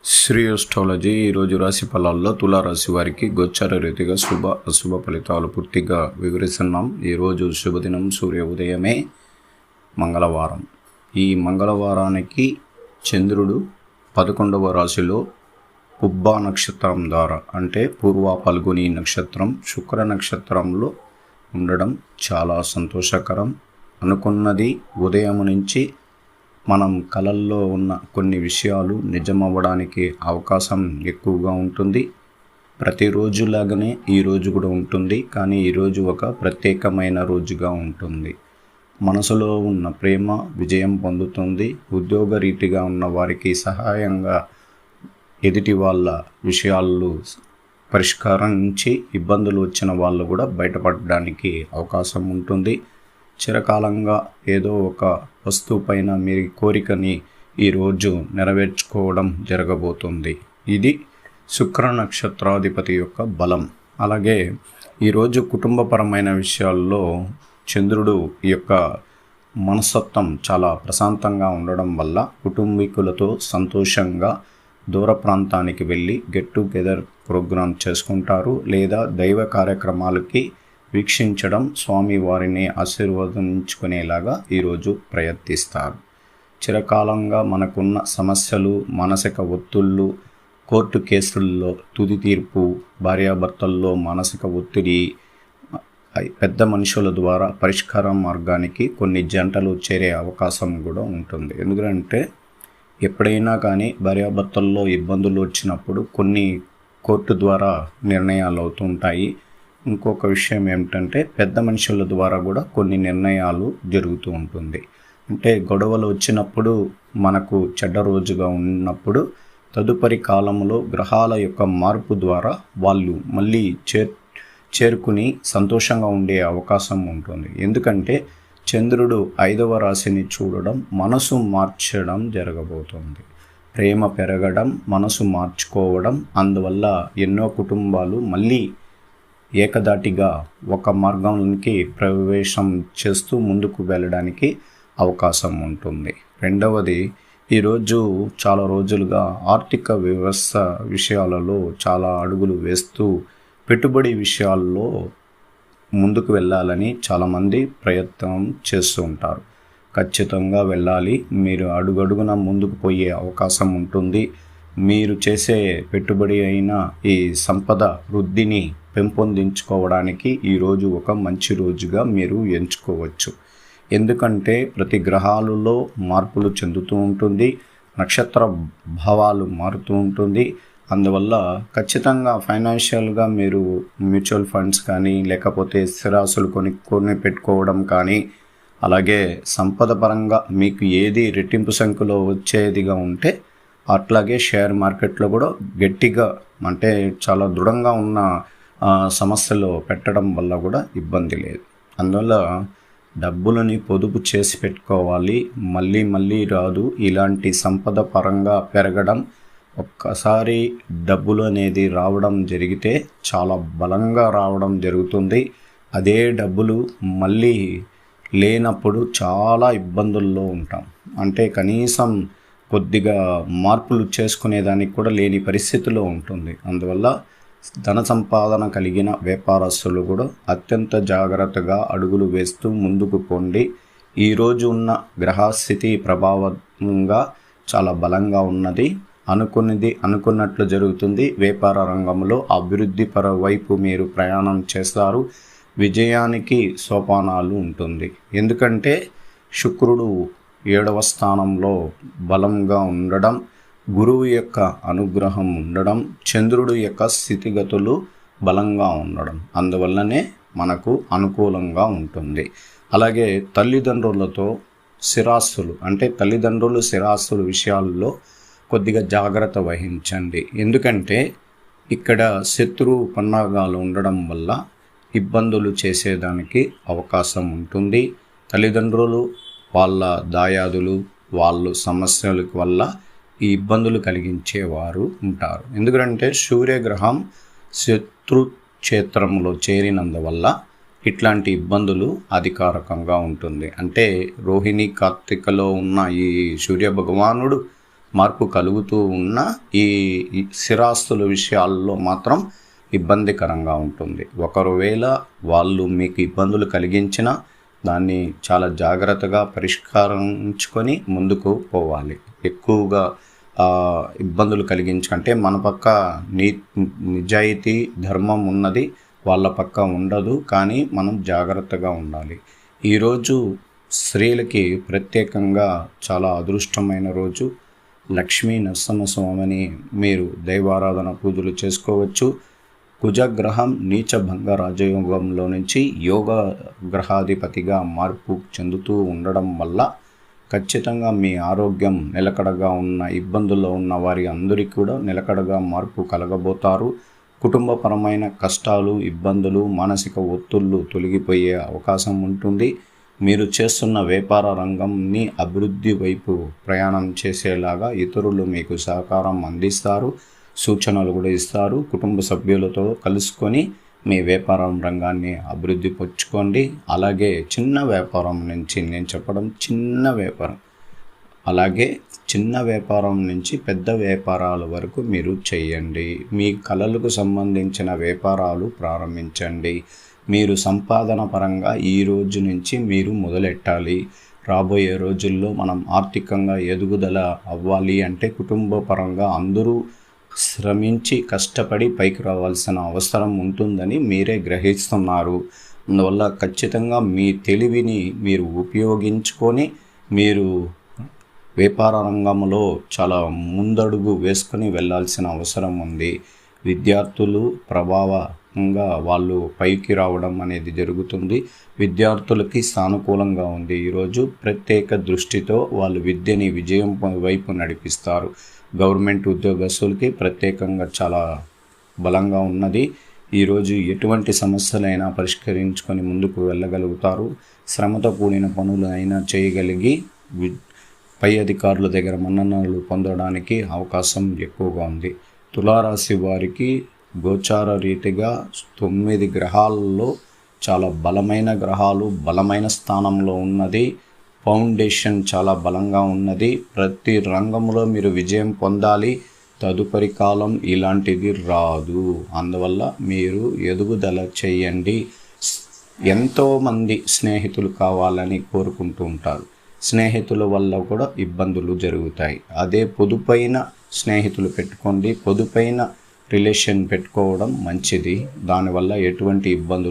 Shri astrology ఈరోజు రాశి ఫలాల్లో తులారాశి వారికి గోచార రీతిగా అశుభ ఫలితాలు పూర్తిగా వివరిస్తున్నాం. ఈరోజు శుభదినం, సూర్య ఉదయమే, మంగళవారం. ఈ మంగళవారానికి చంద్రుడు 11వ రాశిలో పుబ్బా నక్షత్రం ద్వారా అంటే పూర్వ ఫల్గుని నక్షత్రం శుక్ర నక్షత్రంలో ఉండడం చాలా సంతోషకరం. అనుకున్నది ఉదయం నుంచి మనం కలల్లో ఉన్న కొన్ని విషయాలు నిజమవ్వడానికి అవకాశం ఎక్కువగా ఉంటుంది. ప్రతిరోజులాగానే ఈరోజు కూడా ఉంటుంది, కానీ ఈరోజు ఒక ప్రత్యేకమైన రోజుగా ఉంటుంది. మనసులో ఉన్న ప్రేమ విజయం పొందుతుంది. ఉద్యోగ రీతిగా ఉన్న వారికి సహాయంగా ఎదుటి వాళ్ళ విషయాలు పరిష్కరించి ఇబ్బందులు వచ్చిన వాళ్ళు కూడా బయటపడడానికి అవకాశం ఉంటుంది. చిరకాలంగా ఏదో ఒక వస్తువు పైన మీ కోరికని ఈరోజు నెరవేర్చుకోవడం జరగబోతుంది. ఇది శుక్ర నక్షత్రాధిపతి యొక్క బలం. అలాగే ఈరోజు కుటుంబపరమైన విషయాల్లో చంద్రుడు యొక్క మనస్తత్వం చాలా ప్రశాంతంగా ఉండడం వల్ల కుటుంబీకులతో సంతోషంగా దూర ప్రాంతానికి వెళ్ళి గెట్ టుగెదర్ ప్రోగ్రాం చేసుకుంటారు, లేదా దైవ కార్యక్రమాలకి వీక్షించడం, స్వామి వారిని ఆశీర్వదించుకునేలాగా ఈరోజు ప్రయత్నిస్తారు. చిరకాలంగా మనకున్న సమస్యలు, మానసిక ఒత్తిళ్ళు, కోర్టు కేసుల్లో తుది తీర్పు, భార్యాభర్తల్లో మానసిక ఒత్తిడి, పెద్ద మనుషుల ద్వారా పరిష్కార మార్గానికి కొన్ని జంటలు చేరే అవకాశం కూడా ఉంటుంది. ఎందుకంటే ఎప్పుడైనా కానీ భార్యాభర్తల్లో ఇబ్బందులు వచ్చినప్పుడు కొన్ని కోర్టు ద్వారా నిర్ణయాలు అవుతుంటాయి. ఇంకొక విషయం ఏమిటంటే పెద్ద మనుషుల ద్వారా కూడా కొన్ని నిర్ణయాలు జరుగుతూ ఉంటుంది. అంటే గొడవలు వచ్చినప్పుడు, మనకు చెడ్డ రోజుగా ఉన్నప్పుడు తదుపరి కాలంలో గ్రహాల యొక్క మార్పు ద్వారా వాళ్ళు మళ్ళీ చేరుకుని సంతోషంగా ఉండే అవకాశం ఉంటుంది. ఎందుకంటే చంద్రుడు 5వ రాశిని చూడడం మనసు మార్చడం జరగబోతుంది. ప్రేమ పెరగడం, మనసు మార్చుకోవడం, అందువల్ల ఎన్నో కుటుంబాలు మళ్ళీ ఏకదాటిగా ఒక మార్గంలోకి ప్రవేశం చేస్తూ ముందుకు వెళ్ళడానికి అవకాశం ఉంటుంది. రెండవది, ఈరోజు చాలా రోజులుగా ఆర్థిక వ్యవస్థ విషయాలలో చాలా అడుగులు వేస్తూ పెట్టుబడి విషయాల్లో ముందుకు వెళ్ళాలని చాలామంది ప్రయత్నం చేస్తూ ఉంటారు. ఖచ్చితంగా వెళ్ళాలి. మీరు అడుగడుగున ముందుకు పోయే అవకాశం ఉంటుంది. మీరు చేసే పెట్టుబడి అయిన ఈ సంపద వృద్ధిని పెంపొందించుకోవడానికి ఈరోజు ఒక మంచి రోజుగా మీరు ఎంచుకోవచ్చు. ఎందుకంటే ప్రతి గ్రహాలలో మార్పులు చెందుతూ ఉంటుంది, నక్షత్ర భావాలు మారుతూ ఉంటుంది. అందువల్ల ఖచ్చితంగా ఫైనాన్షియల్గా మీరు మ్యూచువల్ ఫండ్స్ కానీ, లేకపోతే స్థిరాస్తులు కొని పెట్టుకోవడం కానీ, అలాగే సంపద పరంగా మీకు ఏది రెట్టింపు సంఖ్యలో వచ్చేదిగా ఉంటే అట్లాగే షేర్ మార్కెట్లో కూడా గట్టిగా, అంటే చాలా దృఢంగా ఉన్న సమస్యలు పెట్టడం వల్ల కూడా ఇబ్బంది లేదు. అందువల్ల డబ్బులని పొదుపు చేసి పెట్టుకోవాలి. మళ్ళీ మళ్ళీ రాదు. ఇలాంటి సంపద పరంగా పెరగడం, ఒక్కసారి డబ్బులు అనేది రావడం జరిగితే చాలా బలంగా రావడం జరుగుతుంది. అదే డబ్బులు మళ్ళీ లేనప్పుడు చాలా ఇబ్బందుల్లో ఉంటాం. అంటే కనీసం కొద్దిగా మార్పులు చేసుకునేదానికి కూడా లేని పరిస్థితిలో ఉంటుంది. అందువల్ల ధన సంపాదన కలిగిన వ్యాపారస్తులు కూడా అత్యంత జాగ్రత్తగా అడుగులు వేస్తూ ముందుకు పోండి. ఈరోజు ఉన్న గ్రహస్థితి ప్రభావంగా చాలా బలంగా ఉన్నది. అనుకున్నది అనుకున్నట్లు జరుగుతుంది. వ్యాపార రంగంలో అభివృద్ధి వైపు మీరు ప్రయాణం చేస్తారు. విజయానికి సోపానాలు ఉంటుంది. ఎందుకంటే శుక్రుడు 7వ స్థానంలో బలంగా ఉండడం, గురువు యొక్క అనుగ్రహం ఉండడం, చంద్రుడు యొక్క స్థితిగతులు బలంగా ఉండడం, అందువల్లనే మనకు అనుకూలంగా ఉంటుంది. అలాగే తల్లిదండ్రులతో స్థిరాస్తులు, అంటే తల్లిదండ్రులు స్థిరాస్తుల విషయాల్లో కొద్దిగా జాగ్రత్త వహించండి. ఎందుకంటే ఇక్కడ శత్రు పన్నాగాలు ఉండడం వల్ల ఇబ్బందులు చేసేదానికి అవకాశం ఉంటుంది. తల్లిదండ్రులు వాళ్ళ దాయాదులు, వాళ్ళు సమస్యల వల్ల ఈ ఇబ్బందులు కలిగించేవారు ఉంటారు. ఎందుకంటే సూర్యగ్రహం శత్రు క్షేత్రంలో చేరినందువల్ల ఇట్లాంటి ఇబ్బందులు అధికారకంగా ఉంటుంది. అంటే రోహిణి కార్తీకలో ఉన్న ఈ సూర్య భగవానుడు మార్పు కలుగుతూ ఉన్న ఈ స్థిరాస్తుల విషయాల్లో మాత్రం ఇబ్బందికరంగా ఉంటుంది. ఒకవేళ వాళ్ళు మీకు ఇబ్బందులు కలిగించినా దాన్ని చాలా జాగ్రత్తగా పరిష్కరించుకొని ముందుకు పోవాలి. ఎక్కువగా ఇబ్బందులు కలిగించకంటే మన పక్క నిజాయితీ ధర్మం ఉన్నది, వాళ్ళ పక్క ఉండదు. కానీ మనం జాగ్రత్తగా ఉండాలి. ఈరోజు స్త్రీలకి ప్రత్యేకంగా చాలా అదృష్టమైన రోజు. లక్ష్మీ నరసింహస్వామిని మీరు దైవారాధన పూజలు చేసుకోవచ్చు. కుజగ్రహం నీచభంగ రాజయోగంలో నుంచి యోగ గ్రహాధిపతిగా మార్పు చెందుతూ ఉండడం వల్ల ఖచ్చితంగా మీ ఆరోగ్యం నిలకడగా ఉన్న ఇబ్బందుల్లో ఉన్న వారి అందరికీ కూడా నిలకడగా మార్పు కలగబోతారు. కుటుంబపరమైన కష్టాలు, ఇబ్బందులు, మానసిక ఒత్తిళ్లు తొలగిపోయే అవకాశం ఉంటుంది. మీరు చేస్తున్న వ్యాపార రంగంని అభివృద్ధి వైపు ప్రయాణం చేసేలాగా ఇతరులు మీకు సహకారం అందిస్తారు, సూచనలు కూడా ఇస్తారు. కుటుంబ సభ్యులతో కలుసుకొని మీ వ్యాపారం రంగాన్ని అభివృద్ధి పరచుకోండి. అలాగే చిన్న వ్యాపారం నుంచి నేను చెప్పడం చిన్న వ్యాపారం, అలాగే చిన్న వ్యాపారం నుంచి పెద్ద వ్యాపారాల వరకు మీరు చేయండి. మీ కళలకు సంబంధించిన వ్యాపారాలు ప్రారంభించండి. మీరు సంపాదన పరంగా ఈ రోజు నుంచి మీరు మొదలెట్టాలి. రాబోయే రోజుల్లో మనం ఆర్థికంగా ఎదుగుదల అవ్వాలి అంటే కుటుంబ పరంగా అందరూ శ్రమించి కష్టపడి పైకి రావాల్సిన అవసరం ఉంటుందని మీరే గ్రహిస్తున్నారు. అందువల్ల ఖచ్చితంగా మీ తెలివిని మీరు ఉపయోగించుకొని మీరు వ్యాపార రంగంలో చాలా ముందడుగు వేసుకొని వెళ్ళాల్సిన అవసరం ఉంది. విద్యార్థులు ప్రభావంగా వాళ్ళు పైకి రావడం అనేది జరుగుతుంది. విద్యార్థులకి సానుకూలంగా ఉంది. ఈరోజు ప్రత్యేక దృష్టితో వాళ్ళు విద్యని విజయం వైపు నడిపిస్తారు. గవర్నమెంట్ ఉద్యోగస్తులకి ప్రత్యేకంగా చాలా బలంగా ఉన్నది. ఈరోజు ఎటువంటి సమస్యలైనా పరిష్కరించుకొని ముందుకు వెళ్ళగలుగుతారు. శ్రమతో కూడిన పనులైనా చేయగలిగి పై అధికారుల దగ్గర మన్ననలు పొందడానికి అవకాశం ఎక్కువగా ఉంది. తులారాశి వారికి గోచార రీతిగా 9 గ్రహాలలో చాలా బలమైన గ్రహాలు బలమైన స్థానంలో ఉన్నది. ఫౌండేషన్ చాలా బలంగా ఉన్నది. ప్రతి రంగంలో మీరు విజయం పొందాలి. తదుపరి కాలం ఇలాంటిది రాదు. అందువల్ల మీరు ఎదుగుదల చేయండి. ఎంతోమంది స్నేహితులు కావాలని కోరుకుంటూ ఉంటారు. స్నేహితుల వల్ల కూడా ఇబ్బందులు జరుగుతాయి. అదే పొదుపైన స్నేహితులు పెట్టుకోండి. పొదుపైన రిలేషన్ పెట్టుకోవడం మంచిది. దానివల్ల ఎటువంటి ఇబ్బందులు